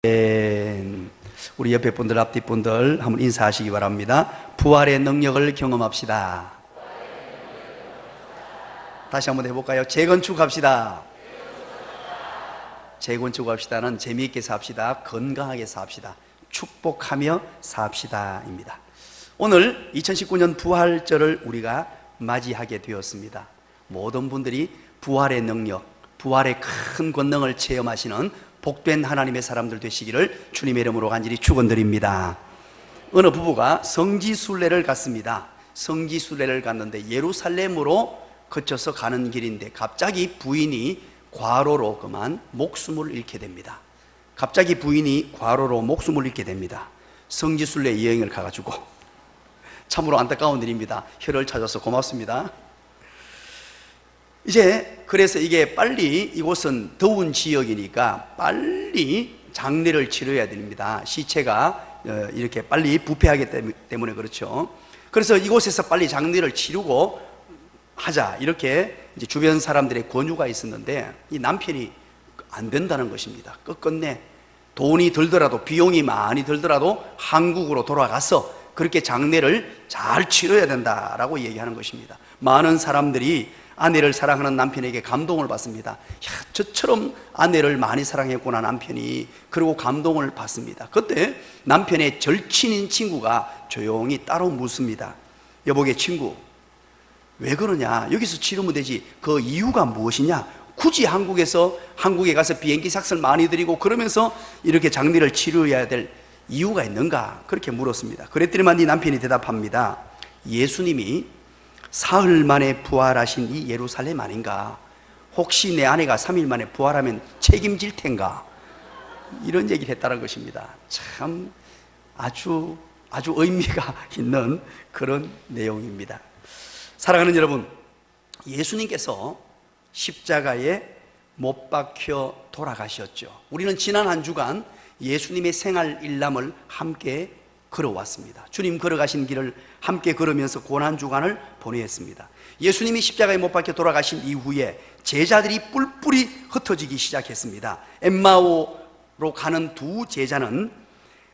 우리 옆에 분들, 앞뒤 분들 한번 인사하시기 바랍니다. 부활의 능력을 경험합시다. 다시 한번 해볼까요? 재건축합시다. 재건축합시다는 재미있게 삽시다, 건강하게 삽시다, 축복하며 삽시다입니다. 오늘 2019년 부활절을 우리가 맞이하게 되었습니다. 모든 분들이 부활의 능력, 부활의 큰 권능을 체험하시는 복된 하나님의 사람들 되시기를 주님의 이름으로 간절히 축원드립니다. 어느 부부가 성지순례를 갔습니다. 성지순례를 갔는데 예루살렘으로 거쳐서 가는 길인데 갑자기 부인이 과로로 그만 목숨을 잃게 됩니다. 갑자기 부인이 과로로 목숨을 잃게 됩니다. 성지순례 여행을 가가지고 참으로 안타까운 일입니다. 혀를 찾아서 고맙습니다. 이제 그래서 이게 빨리, 이곳은 더운 지역이니까 빨리 장례를 치러야 됩니다. 시체가 이렇게 빨리 부패하기 때문에 그렇죠. 그래서 이곳에서 빨리 장례를 치르고 하자, 이렇게 이제 주변 사람들의 권유가 있었는데 이 남편이 안 된다는 것입니다. 끝끝내 돈이 들더라도, 비용이 많이 들더라도 한국으로 돌아가서 그렇게 장례를 잘 치러야 된다라고 얘기하는 것입니다. 많은 사람들이 아내를 사랑하는 남편에게 감동을 받습니다. 야, 저처럼 아내를 많이 사랑했구나 남편이. 그리고 감동을 받습니다. 그때 남편의 절친인 친구가 조용히 따로 묻습니다. 여보게 친구, 왜 그러냐? 여기서 치르면 되지. 그 이유가 무엇이냐? 굳이 한국에 가서 비행기 삭설 많이 들이고 그러면서 이렇게 장례를 치러야 될 이유가 있는가? 그렇게 물었습니다. 그랬더니만 이 남편이 대답합니다. 예수님이 사흘 만에 부활하신 이 예루살렘 아닌가? 혹시 내 아내가 3일 만에 부활하면 책임질 텐가? 이런 얘기를 했다는 것입니다. 참 아주 의미가 있는 그런 내용입니다. 사랑하는 여러분, 예수님께서 십자가에 못 박혀 돌아가셨죠. 우리는 지난 한 주간 예수님의 생활 일람을 함께 걸어왔습니다. 주님 걸어가신 길을 함께 걸으면서 고난주간을 보냈습니다. 예수님이 십자가에 못 박혀 돌아가신 이후에 제자들이 뿔뿔이 흩어지기 시작했습니다. 엠마오로 가는 두 제자는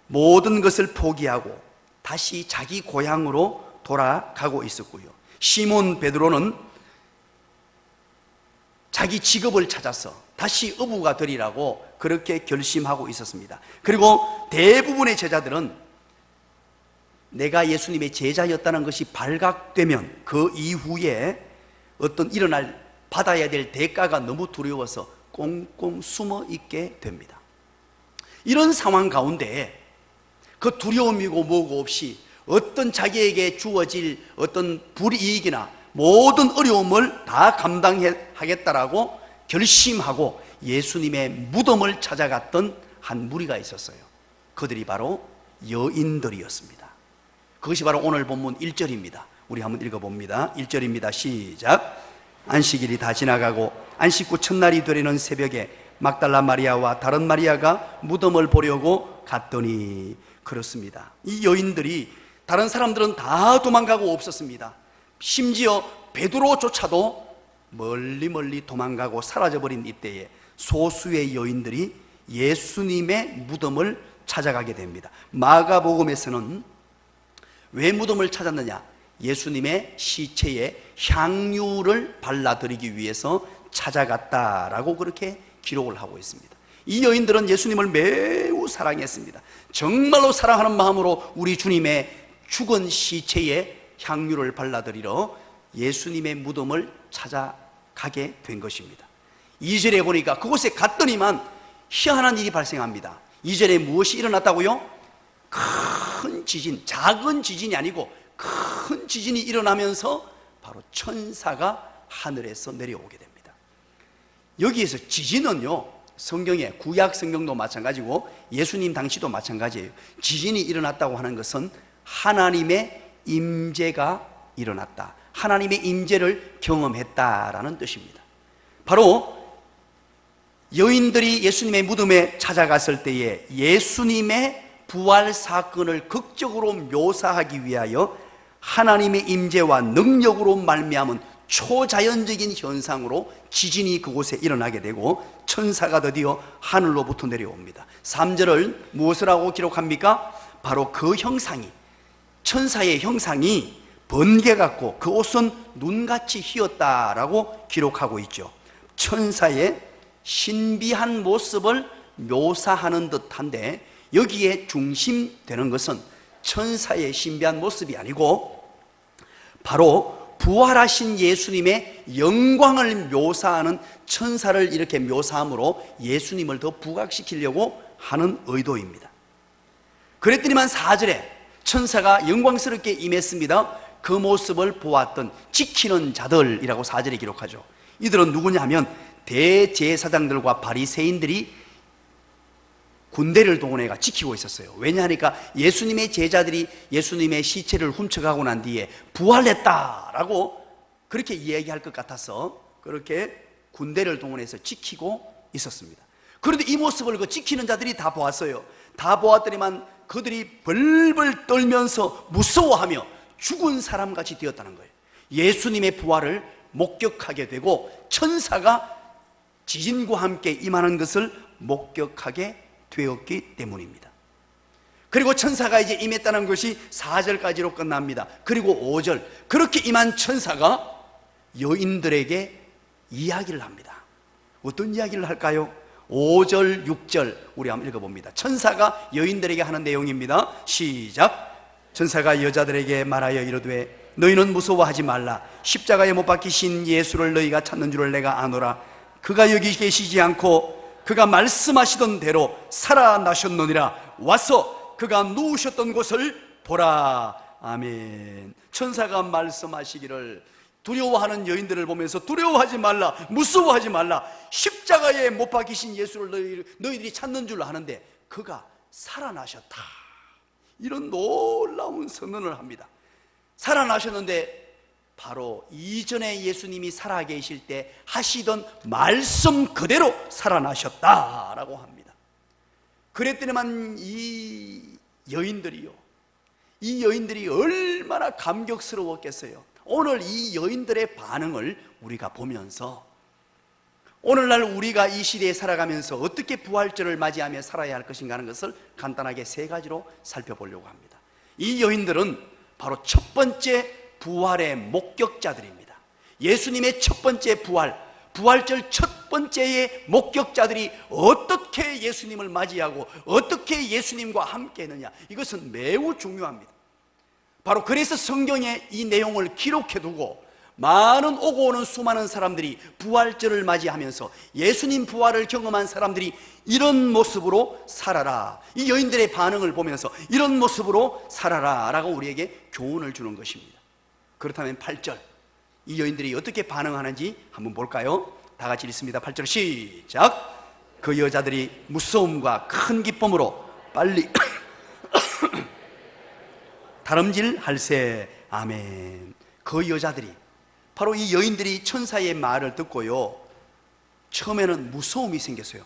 모든 것을 포기하고 다시 자기 고향으로 돌아가고 있었고요. 시몬 베드로는 자기 직업을 찾아서 다시 어부가 되리라고 그렇게 결심하고 있었습니다. 그리고 대부분의 제자들은 내가 예수님의 제자였다는 것이 발각되면 그 이후에 어떤 받아야 될 대가가 너무 두려워서 꽁꽁 숨어 있게 됩니다. 이런 상황 가운데 그 두려움이고 뭐고 없이 어떤 자기에게 주어질 어떤 불이익이나 모든 어려움을 다 감당하겠다라고 결심하고 예수님의 무덤을 찾아갔던 한 무리가 있었어요. 그들이 바로 여인들이었습니다. 그것이 바로 오늘 본문 1절입니다. 우리 한번 읽어봅니다. 1절입니다. 시작. 안식일이 다 지나가고 안식 후 첫날이 되려는 새벽에 막달라 마리아와 다른 마리아가 무덤을 보려고 갔더니, 그렇습니다. 이 여인들이, 다른 사람들은 다 도망가고 없었습니다. 심지어 베드로조차도 멀리 도망가고 사라져버린 이때에 소수의 여인들이 예수님의 무덤을 찾아가게 됩니다. 마가복음에서는 왜 무덤을 찾았느냐? 예수님의 시체에 향유를 발라드리기 위해서 찾아갔다라고 그렇게 기록을 하고 있습니다. 이 여인들은 예수님을 매우 사랑했습니다. 정말로 사랑하는 마음으로 우리 주님의 죽은 시체에 향유를 발라드리러 예수님의 무덤을 찾아가게 된 것입니다. 2절에 보니까 그곳에 갔더니만 희한한 일이 발생합니다. 2절에 무엇이 일어났다고요? 큰 지진, 작은 지진이 아니고 큰 지진이 일어나면서 바로 천사가 하늘에서 내려오게 됩니다. 여기에서 지진은요, 성경에, 구약 성경도 마찬가지고 예수님 당시도 마찬가지예요. 지진이 일어났다고 하는 것은 하나님의 임재가 일어났다, 하나님의 임재를 경험했다라는 뜻입니다. 바로 여인들이 예수님의 무덤에 찾아갔을 때에 예수님의 부활 사건을 극적으로 묘사하기 위하여 하나님의 임재와 능력으로 말미암은 초자연적인 현상으로 지진이 그곳에 일어나게 되고 천사가 드디어 하늘로부터 내려옵니다. 3절을 무엇을 하고 기록합니까? 바로 그 형상이, 천사의 형상이 번개 같고 그 옷은 눈같이 희었다라고 기록하고 있죠. 천사의 신비한 모습을 묘사하는 듯한데, 여기에 중심되는 것은 천사의 신비한 모습이 아니고 바로 부활하신 예수님의 영광을 묘사하는 천사를 이렇게 묘사함으로 예수님을 더 부각시키려고 하는 의도입니다. 그랬더니만 4절에 천사가 영광스럽게 임했습니다. 그 모습을 보았던 지키는 자들이라고 4절에 기록하죠. 이들은 누구냐면 대제사장들과 바리새인들이 군대를 동원해가 지키고 있었어요. 왜냐하니까 예수님의 제자들이 예수님의 시체를 훔쳐가고 난 뒤에 부활했다라고 그렇게 이야기할 것 같아서 그렇게 군대를 동원해서 지키고 있었습니다. 그런데 이 모습을 그 지키는 자들이 다 보았어요. 다 보았더니만 그들이 벌벌 떨면서 무서워하며 죽은 사람같이 되었다는 거예요. 예수님의 부활을 목격하게 되고 천사가 지진과 함께 임하는 것을 목격하게 되었기 때문입니다. 그리고 천사가 이제 임했다는 것이 4절까지로 끝납니다. 그리고 5절, 그렇게 임한 천사가 여인들에게 이야기를 합니다. 어떤 이야기를 할까요? 5절, 6절 우리 한번 읽어봅니다. 천사가 여인들에게 하는 내용입니다. 시작. 천사가 여자들에게 말하여 이르되 너희는 무서워하지 말라. 십자가에 못 박히신 예수를 너희가 찾는 줄을 내가 아노라. 그가 여기 계시지 않고 그가 말씀하시던 대로 살아나셨느니라. 와서 그가 누우셨던 곳을 보라. 아멘. 천사가 말씀하시기를 두려워하는 여인들을 보면서 두려워하지 말라, 무서워하지 말라. 십자가에 못 박히신 예수를 너희들이 찾는 줄 아는데 그가 살아나셨다. 이런 놀라운 선언을 합니다. 살아나셨는데 바로 이전에 예수님이 살아계실 때 하시던 말씀 그대로 살아나셨다라고 합니다. 그랬더니만 이 여인들이 얼마나 감격스러웠겠어요. 오늘 이 여인들의 반응을 우리가 보면서 오늘날 우리가 이 시대에 살아가면서 어떻게 부활절을 맞이하며 살아야 할 것인가 하는 것을 간단하게 3가지로 살펴보려고 합니다. 이 여인들은 바로 첫 번째 부활의 목격자들입니다. 예수님의 첫 번째 부활절 첫 번째의 목격자들이 어떻게 예수님을 맞이하고 어떻게 예수님과 함께 했느냐, 이것은 매우 중요합니다. 바로 그래서 성경에 이 내용을 기록해두고 많은 오고 오는 수많은 사람들이 부활절을 맞이하면서 예수님 부활을 경험한 사람들이 이런 모습으로 살아라, 이 여인들의 반응을 보면서 이런 모습으로 살아라 라고 우리에게 교훈을 주는 것입니다. 그렇다면 8절, 이 여인들이 어떻게 반응하는지 한번 볼까요? 다 같이 읽습니다. 8절 시작. 그 여자들이 무서움과 큰 기쁨으로 빨리 다름질할세. 아멘. 그 여자들이, 바로 이 여인들이 천사의 말을 듣고요, 처음에는 무서움이 생겼어요.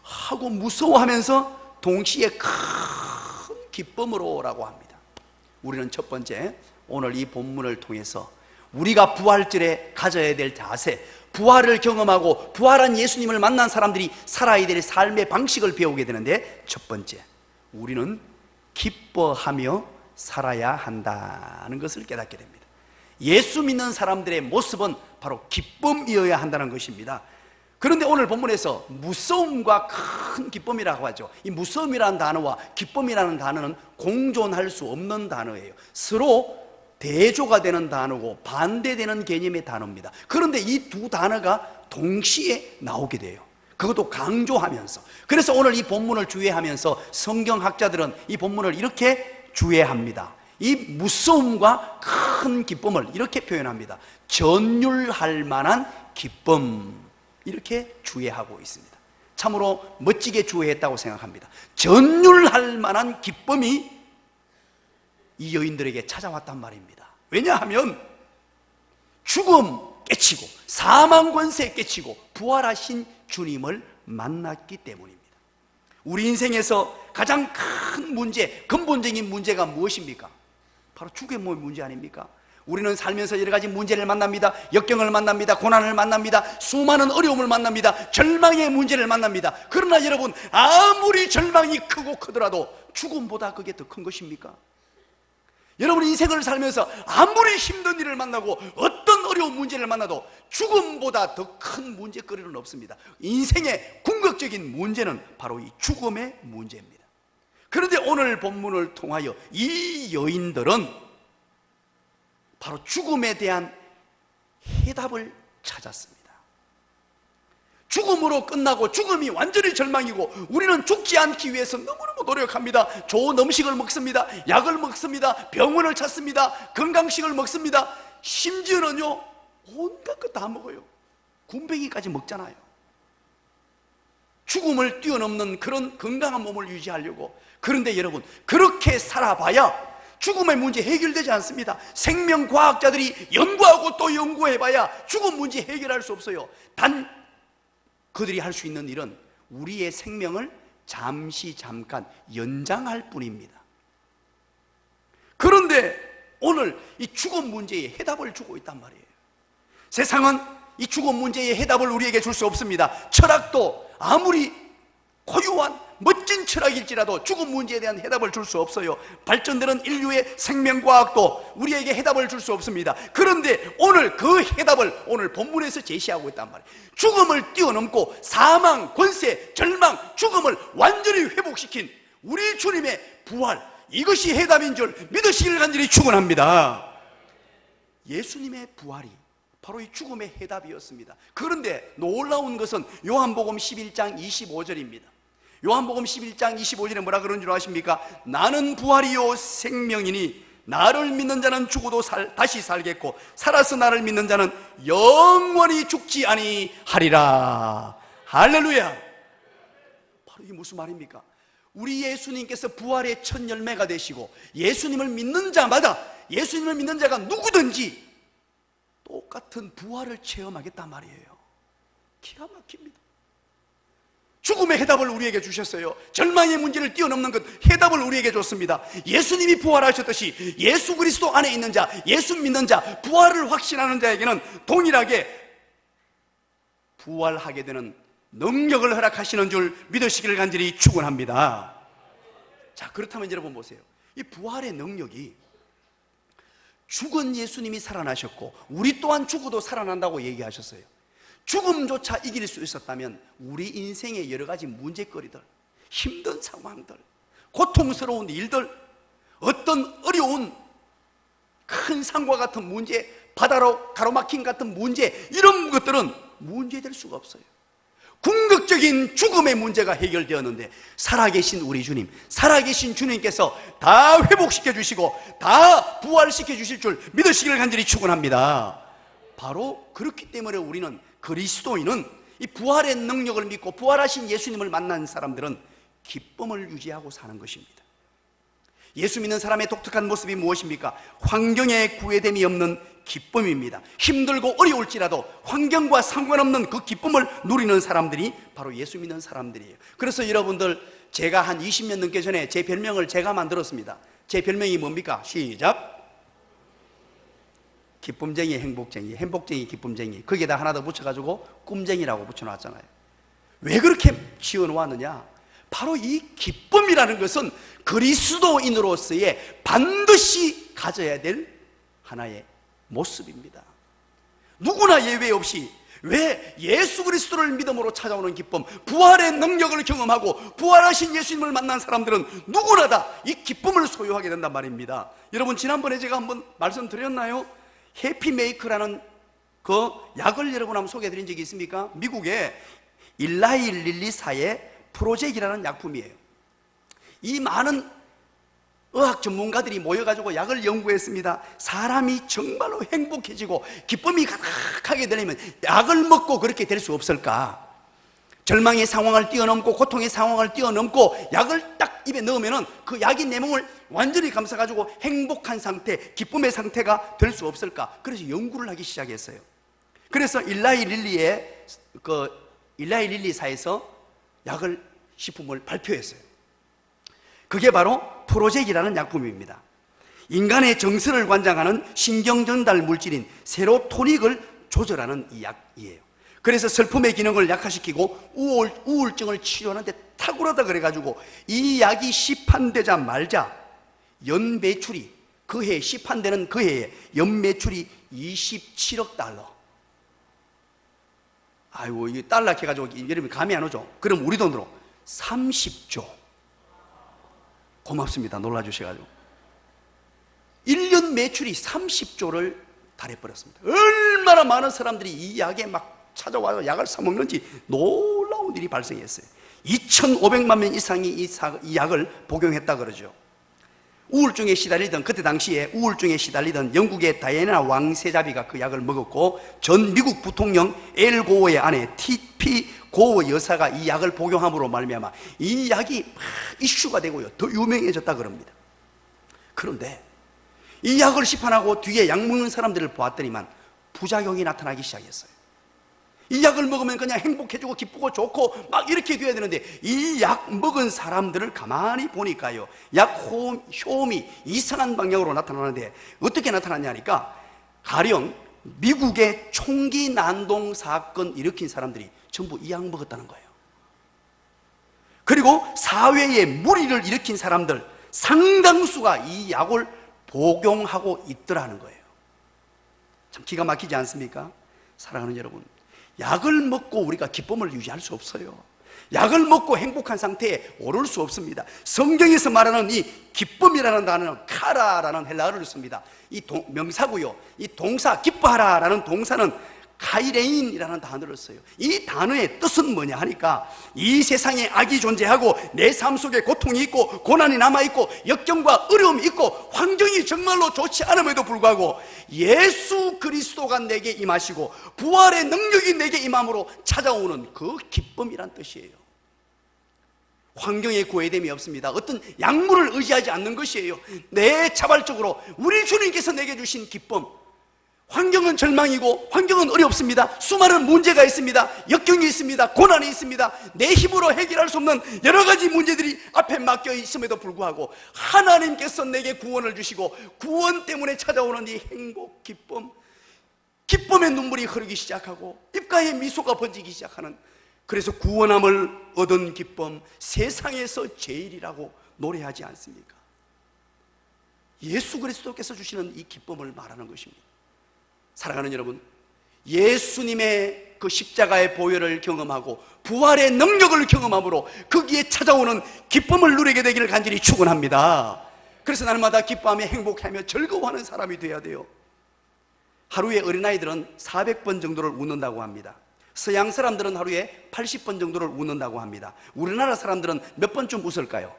하고 무서워하면서 동시에 큰 기쁨으로 라고 합니다. 우리는 첫 번째, 오늘 이 본문을 통해서 우리가 부활절에 가져야 될 자세, 부활을 경험하고 부활한 예수님을 만난 사람들이 살아야 될 삶의 방식을 배우게 되는데, 첫 번째, 우리는 기뻐하며 살아야 한다는 것을 깨닫게 됩니다. 예수 믿는 사람들의 모습은 바로 기쁨이어야 한다는 것입니다. 그런데 오늘 본문에서 무서움과 큰 기쁨이라고 하죠. 이 무서움이라는 단어와 기쁨이라는 단어는 공존할 수 없는 단어예요. 서로 대조가 되는 단어고 반대되는 개념의 단어입니다. 그런데 이 두 단어가 동시에 나오게 돼요. 그것도 강조하면서. 그래서 오늘 이 본문을 주의하면서 성경학자들은 이 본문을 이렇게 주의합니다. 이 무서움과 큰 기쁨을 이렇게 표현합니다. 전율할 만한 기쁨, 이렇게 주의하고 있습니다. 참으로 멋지게 주의했다고 생각합니다. 전율할 만한 기쁨이 이 여인들에게 찾아왔단 말입니다. 왜냐하면 죽음 깨치고 사망 권세 깨치고 부활하신 주님을 만났기 때문입니다. 우리 인생에서 가장 큰 문제, 근본적인 문제가 무엇입니까? 바로 죽음의 문제 아닙니까? 우리는 살면서 여러 가지 문제를 만납니다. 역경을 만납니다. 고난을 만납니다. 수많은 어려움을 만납니다. 절망의 문제를 만납니다. 그러나 여러분, 아무리 절망이 크고 크더라도 죽음보다 그게 더 큰 것입니까? 여러분, 인생을 살면서 아무리 힘든 일을 만나고 어떤 어려운 문제를 만나도 죽음보다 더 큰 문제거리는 없습니다. 인생의 궁극적인 문제는 바로 이 죽음의 문제입니다. 그런데 오늘 본문을 통하여 이 여인들은 바로 죽음에 대한 해답을 찾았습니다. 죽음으로 끝나고 죽음이 완전히 절망이고 우리는 죽지 않기 위해서 너무너무 노력합니다. 좋은 음식을 먹습니다. 약을 먹습니다. 병원을 찾습니다. 건강식을 먹습니다. 심지어는요, 온갖 것 다 먹어요. 군뱅이까지 먹잖아요. 죽음을 뛰어넘는 그런 건강한 몸을 유지하려고. 그런데 여러분, 그렇게 살아봐야 죽음의 문제 해결되지 않습니다. 생명과학자들이 연구하고 또 연구해봐야 죽음 문제 해결할 수 없어요. 단 그들이 할 수 있는 일은 우리의 생명을 잠깐 연장할 뿐입니다. 그런데 오늘 이 죽음 문제에 해답을 주고 있단 말이에요. 세상은 이 죽음 문제의 해답을 우리에게 줄 수 없습니다. 철학도 아무리 고유한 멋진 철학일지라도 죽음 문제에 대한 해답을 줄 수 없어요. 발전되는 인류의 생명과학도 우리에게 해답을 줄 수 없습니다. 그런데 오늘 그 해답을 오늘 본문에서 제시하고 있단 말이에요. 죽음을 뛰어넘고 사망, 권세, 절망, 죽음을 완전히 회복시킨 우리 주님의 부활, 이것이 해답인 줄 믿으시길 간절히 축원합니다. 예수님의 부활이 바로 이 죽음의 해답이었습니다. 그런데 놀라운 것은 요한복음 11장 25절입니다. 요한복음 11장 25절에 뭐라 그런 줄 아십니까? 나는 부활이요 생명이니 나를 믿는 자는 죽어도 다시 살겠고 살아서 나를 믿는 자는 영원히 죽지 아니하리라. 할렐루야. 바로 이게 무슨 말입니까? 우리 예수님께서 부활의 첫 열매가 되시고 예수님을 믿는 자마다, 예수님을 믿는 자가 누구든지 똑같은 부활을 체험하겠단 말이에요. 기가 막힙니다. 죽음의 해답을 우리에게 주셨어요. 절망의 문제를 뛰어넘는 것 해답을 우리에게 줬습니다. 예수님이 부활하셨듯이 예수 그리스도 안에 있는 자, 예수 믿는 자, 부활을 확신하는 자에게는 동일하게 부활하게 되는 능력을 허락하시는 줄 믿으시기를 간절히 축원합니다. 자, 그렇다면 여러분 보세요. 이 부활의 능력이 죽은 예수님이 살아나셨고 우리 또한 죽어도 살아난다고 얘기하셨어요. 죽음조차 이길 수 있었다면 우리 인생의 여러 가지 문제거리들, 힘든 상황들, 고통스러운 일들, 어떤 어려운 큰 산과 같은 문제, 바다로 가로막힌 같은 문제, 이런 것들은 문제될 수가 없어요. 궁극적인 죽음의 문제가 해결되었는데 살아계신 우리 주님, 살아계신 주님께서 다 회복시켜 주시고 다 부활시켜 주실 줄 믿으시기를 간절히 축원합니다. 바로 그렇기 때문에 우리는, 그리스도인은 이 부활의 능력을 믿고 부활하신 예수님을 만난 사람들은 기쁨을 유지하고 사는 것입니다. 예수 믿는 사람의 독특한 모습이 무엇입니까? 환경에 구애됨이 없는 기쁨입니다. 힘들고 어려울지라도 환경과 상관없는 그 기쁨을 누리는 사람들이 바로 예수 믿는 사람들이에요. 그래서 여러분들, 제가 한 20년 넘게 전에 제 별명을 제가 만들었습니다. 제 별명이 뭡니까? 시작! 기쁨쟁이, 행복쟁이, 행복쟁이, 기쁨쟁이. 거기에다 하나 더 붙여가지고 꿈쟁이라고 붙여놨잖아요. 왜 그렇게 지어놓았느냐? 바로 이 기쁨이라는 것은 그리스도인으로서의 반드시 가져야 될 하나의 모습입니다. 누구나 예외 없이, 왜 예수 그리스도를 믿음으로 찾아오는 기쁨, 부활의 능력을 경험하고 부활하신 예수님을 만난 사람들은 누구나 다 이 기쁨을 소유하게 된단 말입니다. 여러분, 지난번에 제가 한번 말씀드렸나요? 해피메이크라는 그 약을 여러분 한번 소개해 드린 적이 있습니까? 미국의 일라이 릴리사의 프로젝이라는 약품이에요. 이 많은 의학 전문가들이 모여가지고 약을 연구했습니다. 사람이 정말로 행복해지고 기쁨이 가득하게 되려면 약을 먹고 그렇게 될 수 없을까? 절망의 상황을 뛰어넘고 고통의 상황을 뛰어넘고 약을 딱 입에 넣으면은 그 약이 내 몸을 완전히 감싸가지고 행복한 상태, 기쁨의 상태가 될 수 없을까? 그래서 연구를 하기 시작했어요. 그래서 일라이 릴리사에서 식품을 발표했어요. 그게 바로 프로젝이라는 약품입니다. 인간의 정서를 관장하는 신경전달 물질인 세로토닉을 조절하는 이 약이에요. 그래서 슬픔의 기능을 약화시키고 우울증을 치료하는데 탁월하다 그래가지고 이 약이 시판되자마자 연매출이 그 해 시판되는 그 해에 연매출이 27억 달러. 아이고, 이게 달러 해가지고 여러분 감이 안 오죠? 그럼 우리 돈으로 30조. 고맙습니다. 놀라주셔가지고 1년 매출이 30조를 달해버렸습니다. 얼마나 많은 사람들이 이 약에 막 찾아와서 약을 사먹는지 놀라운 일이 발생했어요. 2,500만 명 이상이 이 약을 복용했다 그러죠. 우울증에 시달리던, 그때 당시에 우울증에 시달리던 영국의 다이애나 왕세자비가 그 약을 먹었고, 전 미국 부통령 엘 고어의 아내 TP 고어 여사가 이 약을 복용함으로 말미암아 이 약이 이슈가 되고요, 더 유명해졌다 그럽니다. 그런데 이 약을 시판하고 뒤에 약 먹는 사람들을 보았더니만 부작용이 나타나기 시작했어요. 이 약을 먹으면 그냥 행복해지고 기쁘고 좋고 막 이렇게 돼야 되는데, 이 약 먹은 사람들을 가만히 보니까요, 약 효험이 이상한 방향으로 나타나는데, 어떻게 나타났냐니까, 가령 미국의 총기 난동 사건 일으킨 사람들이 전부 이 약 먹었다는 거예요. 그리고 사회에 무리를 일으킨 사람들 상당수가 이 약을 복용하고 있더라는 거예요. 참 기가 막히지 않습니까? 사랑하는 여러분, 약을 먹고 우리가 기쁨을 유지할 수 없어요. 약을 먹고 행복한 상태에 오를 수 없습니다. 성경에서 말하는 이 기쁨이라는 단어는 카라라는 헬라어를 씁니다. 이 명사고요, 이 동사 기뻐하라라는 동사는 카이레인이라는 단어를 써요. 이 단어의 뜻은 뭐냐 하니까, 이 세상에 악이 존재하고 내 삶 속에 고통이 있고 고난이 남아있고 역경과 어려움이 있고 환경이 정말로 좋지 않음에도 불구하고 예수 그리스도가 내게 임하시고 부활의 능력이 내게 임함으로 찾아오는 그 기쁨이란 뜻이에요. 환경에 구애됨이 없습니다. 어떤 약물을 의지하지 않는 것이에요. 내 자발적으로 우리 주님께서 내게 주신 기쁨. 환경은 절망이고 환경은 어렵습니다. 수많은 문제가 있습니다. 역경이 있습니다. 고난이 있습니다. 내 힘으로 해결할 수 없는 여러 가지 문제들이 앞에 맡겨 있음에도 불구하고 하나님께서 내게 구원을 주시고 구원 때문에 찾아오는 이 행복, 기쁨, 기쁨의 눈물이 흐르기 시작하고 입가에 미소가 번지기 시작하는, 그래서 구원함을 얻은 기쁨, 세상에서 제일이라고 노래하지 않습니까? 예수 그리스도께서 주시는 이 기쁨을 말하는 것입니다. 사랑하는 여러분, 예수님의 그 십자가의 보혈을 경험하고 부활의 능력을 경험함으로 거기에 찾아오는 기쁨을 누리게 되기를 간절히 축원합니다. 그래서 날마다 기뻐하며 행복하며 즐거워하는 사람이 되어야 돼요. 하루에 어린아이들은 400번 정도를 웃는다고 합니다. 서양 사람들은 하루에 80번 정도를 웃는다고 합니다. 우리나라 사람들은 몇 번쯤 웃을까요?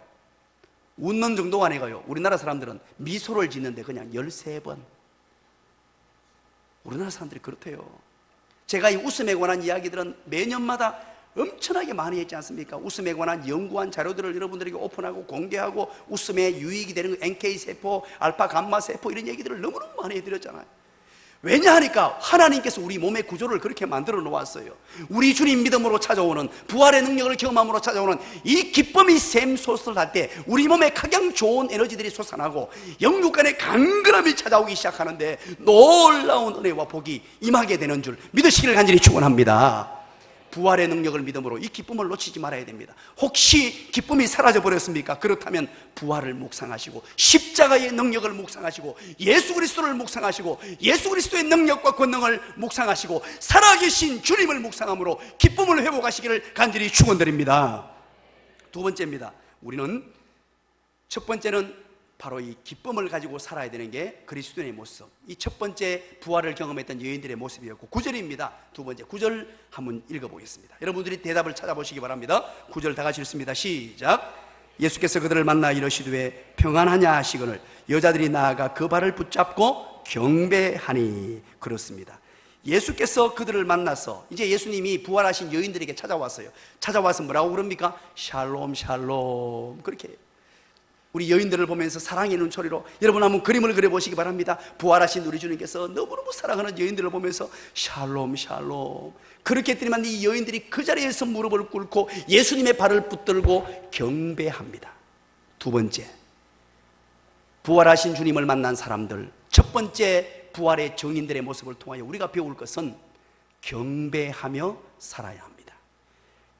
웃는 정도가 아니고요, 우리나라 사람들은 미소를 짓는데 그냥 13번. 우리나라 사람들이 그렇대요. 제가 이 웃음에 관한 이야기들은 매년마다 엄청나게 많이 했지 않습니까? 웃음에 관한 연구한 자료들을 여러분들에게 오픈하고 공개하고 웃음에 유익이 되는 NK세포, 알파 감마세포 이런 얘기들을 너무너무 많이 해드렸잖아요. 왜냐하니까 하나님께서 우리 몸의 구조를 그렇게 만들어 놓았어요. 우리 주님 믿음으로 찾아오는 부활의 능력을 경험함으로 찾아오는 이 기쁨이 샘솟을 때 우리 몸에 가장 좋은 에너지들이 솟아나고 영육간의 강건함이 찾아오기 시작하는데 놀라운 은혜와 복이 임하게 되는 줄 믿으시기를 간절히 축원합니다. 부활의 능력을 믿음으로 이 기쁨을 놓치지 말아야 됩니다. 혹시 기쁨이 사라져 버렸습니까? 그렇다면 부활을 묵상하시고 십자가의 능력을 묵상하시고 예수 그리스도를 묵상하시고 예수 그리스도의 능력과 권능을 묵상하시고 살아계신 주님을 묵상함으로 기쁨을 회복하시기를 간절히 축원드립니다. 두 번째입니다. 우리는 첫 번째는 바로 이 기쁨을 가지고 살아야 되는 게 그리스도인의 모습. 이 첫 번째 부활을 경험했던 여인들의 모습이었고 9절입니다. 두 번째 9절 한번 읽어보겠습니다. 여러분들이 대답을 찾아보시기 바랍니다. 9절 다 같이 읽습니다. 시작. 예수께서 그들을 만나 이르시되 평안하냐 하시거늘 여자들이 나아가 그 발을 붙잡고 경배하니. 그렇습니다. 예수께서 그들을 만나서 이제 예수님이 부활하신 여인들에게 찾아왔어요. 찾아와서 뭐라고 그럽니까? 샬롬 샬롬 그렇게 해요. 우리 여인들을 보면서 사랑의 눈초리로 여러분 한번 그림을 그려보시기 바랍니다. 부활하신 우리 주님께서 너무너무 사랑하는 여인들을 보면서 샬롬 샬롬 그렇게 했더니만 이 여인들이 그 자리에서 무릎을 꿇고 예수님의 발을 붙들고 경배합니다. 두 번째, 부활하신 주님을 만난 사람들, 첫 번째 부활의 증인들의 모습을 통하여 우리가 배울 것은 경배하며 살아야 합니다.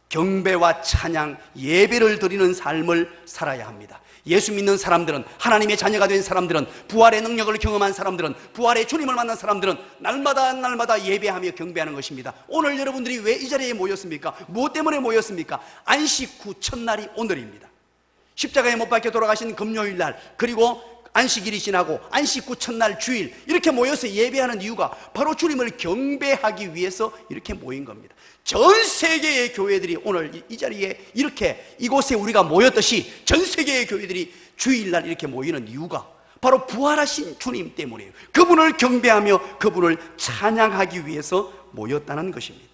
경배와 찬양, 예배를 드리는 삶을 살아야 합니다. 예수 믿는 사람들은, 하나님의 자녀가 된 사람들은, 부활의 능력을 경험한 사람들은, 부활의 주님을 만난 사람들은 날마다 날마다 예배하며 경배하는 것입니다. 오늘 여러분들이 왜 이 자리에 모였습니까? 무엇 때문에 모였습니까? 안식 후 첫날이 오늘입니다. 십자가에 못 박혀 돌아가신 금요일 날, 그리고 안식일이 지나고 안식 후 첫날 주일, 이렇게 모여서 예배하는 이유가 바로 주님을 경배하기 위해서 이렇게 모인 겁니다. 전 세계의 교회들이 오늘 이 자리에 이렇게 이곳에 우리가 모였듯이 전 세계의 교회들이 주일날 이렇게 모이는 이유가 바로 부활하신 주님 때문이에요. 그분을 경배하며 그분을 찬양하기 위해서 모였다는 것입니다.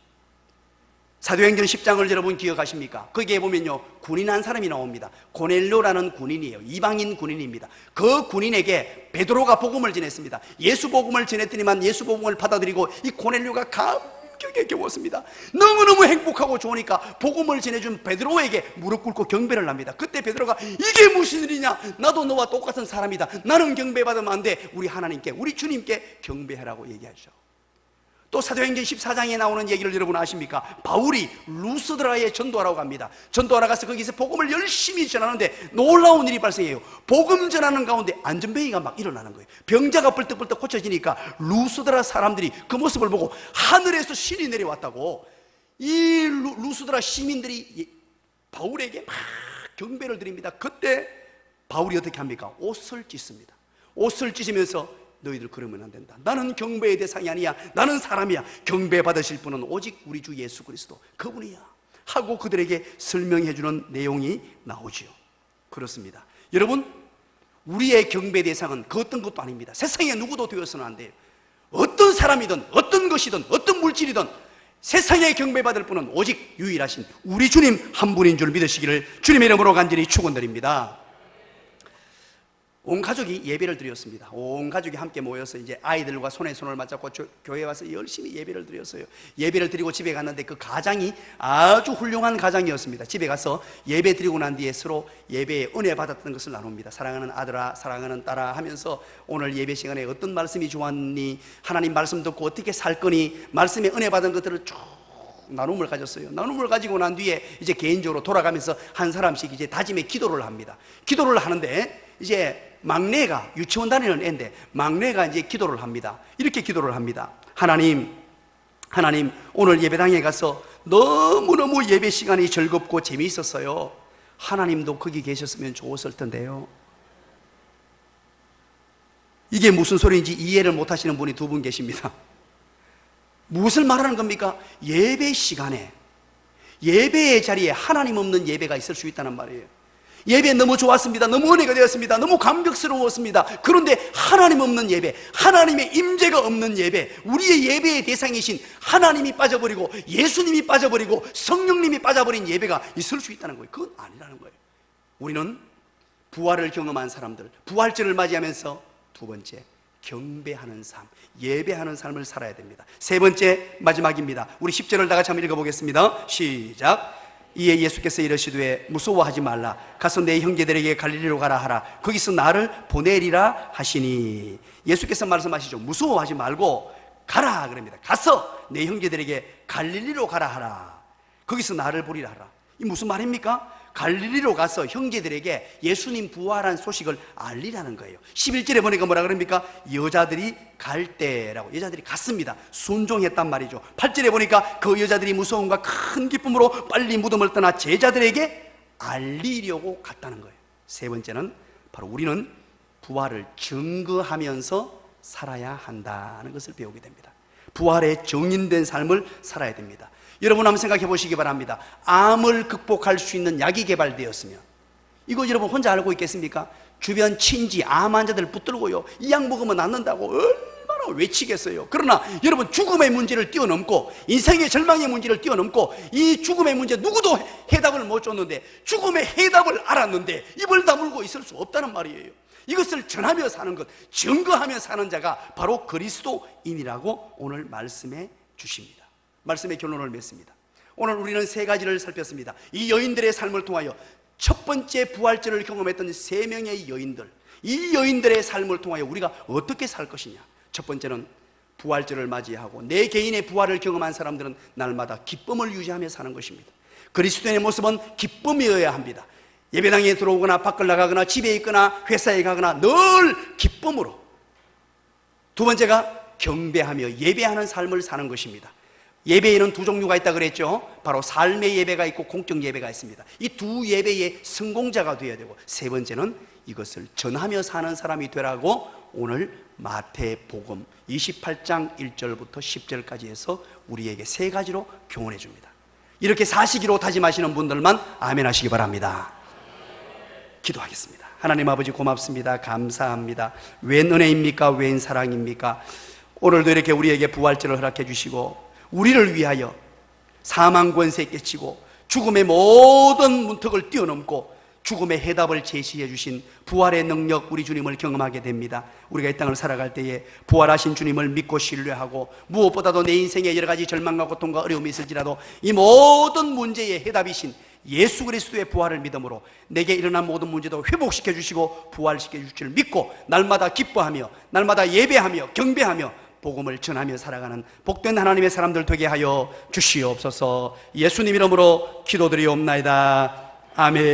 사도행전 10장을 여러분 기억하십니까? 거기에 보면요, 군인 한 사람이 나옵니다. 고넬료라는 군인이에요. 이방인 군인입니다. 그 군인에게 베드로가 복음을 전했습니다. 예수 복음을 전했더니만 예수 복음을 받아들이고 이 고넬료가 감격에 겨웠습니다. 너무너무 행복하고 좋으니까 복음을 전해준 베드로에게 무릎 꿇고 경배를 합니다. 그때 베드로가 이게 무슨 일이냐? 나도 너와 똑같은 사람이다. 나는 경배받으면 안 돼. 우리 하나님께, 우리 주님께 경배하라고 얘기하죠. 또 사도행전 14장에 나오는 얘기를 여러분 아십니까? 바울이 루스드라에 전도하러 갑니다. 전도하러 가서 거기서 복음을 열심히 전하는데 놀라운 일이 발생해요. 복음 전하는 가운데 안전뱅이가 막 일어나는 거예요. 병자가 벌떡벌떡 고쳐지니까 루스드라 사람들이 그 모습을 보고 하늘에서 신이 내려왔다고, 이 루스드라 시민들이 바울에게 막 경배를 드립니다. 그때 바울이 어떻게 합니까? 옷을 찢습니다. 옷을 찢으면서 너희들 그러면 안 된다. 나는 경배의 대상이 아니야. 나는 사람이야. 경배 받으실 분은 오직 우리 주 예수 그리스도, 그분이야 하고 그들에게 설명해 주는 내용이 나오지요. 그렇습니다. 여러분, 우리의 경배 대상은 그 어떤 것도 아닙니다. 세상에 누구도 되어서는 안 돼요. 어떤 사람이든 어떤 것이든 어떤 물질이든 세상에 경배받을 분은 오직 유일하신 우리 주님 한 분인 줄 믿으시기를 주님의 이름으로 간절히 축원드립니다. 온 가족이 예배를 드렸습니다. 온 가족이 함께 모여서 이제 아이들과 손에 손을 맞잡고 교회에 와서 열심히 예배를 드렸어요. 예배를 드리고 집에 갔는데 그 가장이 아주 훌륭한 가장이었습니다. 집에 가서 예배 드리고 난 뒤에 서로 예배에 은혜 받았던 것을 나눕니다. 사랑하는 아들아, 사랑하는 딸아 하면서 오늘 예배 시간에 어떤 말씀이 좋았니? 하나님 말씀 듣고 어떻게 살 거니? 말씀에 은혜 받은 것들을 쭉 나눔을 가졌어요. 나눔을 가지고 난 뒤에 이제 개인적으로 돌아가면서 한 사람씩 이제 다짐의 기도를 합니다. 기도를 하는데 이제 막내가 유치원 다니는 애인데 막내가 이제 기도를 합니다. 이렇게 기도를 합니다. 하나님 오늘 예배당에 가서 너무너무 예배 시간이 즐겁고 재미있었어요. 하나님도 거기 계셨으면 좋았을 텐데요. 이게 무슨 소리인지 이해를 못 하시는 분이 두 분 계십니다. 무엇을 말하는 겁니까? 예배 시간에, 예배의 자리에 하나님 없는 예배가 있을 수 있다는 말이에요. 예배 너무 좋았습니다. 너무 은혜가 되었습니다. 너무 감격스러웠습니다. 그런데 하나님 없는 예배, 하나님의 임재가 없는 예배, 우리의 예배의 대상이신 하나님이 빠져버리고 예수님이 빠져버리고 성령님이 빠져버린 예배가 있을 수 있다는 거예요. 그건 아니라는 거예요. 우리는 부활을 경험한 사람들, 부활절을 맞이하면서 두 번째, 경배하는 삶, 예배하는 삶을 살아야 됩니다. 세 번째, 마지막입니다. 우리 10절을 다 같이 한번 읽어보겠습니다. 시작. 이에 예수께서 이르시되 무서워하지 말라. 가서 내 형제들에게 갈릴리로 가라 하라. 거기서 나를 보내리라 하시니. 예수께서 말씀하시죠. 무서워하지 말고 가라 그럽니다. 가서 내 형제들에게 갈릴리로 가라 하라. 거기서 나를 보리라 하라. 이 무슨 말입니까? 갈릴리로 가서 형제들에게 예수님 부활한 소식을 알리라는 거예요. 11절에 보니까 뭐라 그럽니까? 여자들이 갈 때라고. 여자들이 갔습니다. 순종했단 말이죠. 8절에 보니까 그 여자들이 무서움과 큰 기쁨으로 빨리 무덤을 떠나 제자들에게 알리려고 갔다는 거예요. 세 번째는 바로 우리는 부활을 증거하면서 살아야 한다는 것을 배우게 됩니다. 부활의 정인된 삶을 살아야 됩니다. 여러분 한번 생각해 보시기 바랍니다. 암을 극복할 수 있는 약이 개발되었으면, 이거 여러분 혼자 알고 있겠습니까? 주변 친지 암 환자들 붙들고요, 이 약 먹으면 낫는다고 얼마나 외치겠어요. 그러나 여러분, 죽음의 문제를 뛰어넘고 인생의 절망의 문제를 뛰어넘고 이 죽음의 문제 누구도 해답을 못 줬는데, 죽음의 해답을 알았는데 입을 다물고 있을 수 없다는 말이에요. 이것을 전하며 사는 것, 증거하며 사는 자가 바로 그리스도인이라고 오늘 말씀해 주십니다. 말씀의 결론을 맺습니다. 오늘 우리는 세 가지를 살폈습니다. 이 여인들의 삶을 통하여 첫 번째 부활절을 경험했던 세 명의 여인들, 이 여인들의 삶을 통하여 우리가 어떻게 살 것이냐. 첫 번째는 부활절을 맞이하고 내 개인의 부활을 경험한 사람들은 날마다 기쁨을 유지하며 사는 것입니다. 그리스도인의 모습은 기쁨이어야 합니다. 예배당에 들어오거나 밖을 나가거나 집에 있거나 회사에 가거나 늘 기쁨으로. 두 번째가 경배하며 예배하는 삶을 사는 것입니다. 예배에는 두 종류가 있다 그랬죠. 바로 삶의 예배가 있고 공적 예배가 있습니다. 이 두 예배의 성공자가 되어야 되고, 세 번째는 이것을 전하며 사는 사람이 되라고 오늘 마태복음 28장 1절부터 10절까지 해서 우리에게 세 가지로 교훈해 줍니다. 이렇게 사시기로 다짐하시는 분들만 아멘 하시기 바랍니다. 기도하겠습니다. 하나님 아버지 고맙습니다. 감사합니다. 웬 은혜입니까? 웬 사랑입니까? 오늘도 이렇게 우리에게 부활절을 허락해 주시고 우리를 위하여 사망 권세 깨치고 죽음의 모든 문턱을 뛰어넘고 죽음의 해답을 제시해 주신 부활의 능력, 우리 주님을 경험하게 됩니다. 우리가 이 땅을 살아갈 때에 부활하신 주님을 믿고 신뢰하고, 무엇보다도 내 인생에 여러 가지 절망과 고통과 어려움이 있을지라도 이 모든 문제의 해답이신 예수 그리스도의 부활을 믿음으로 내게 일어난 모든 문제도 회복시켜 주시고 부활시켜 주실 줄 믿고 날마다 기뻐하며 날마다 예배하며 경배하며 복음을 전하며 살아가는 복된 하나님의 사람들 되게 하여 주시옵소서. 예수님 이름으로 기도드리옵나이다. 아멘.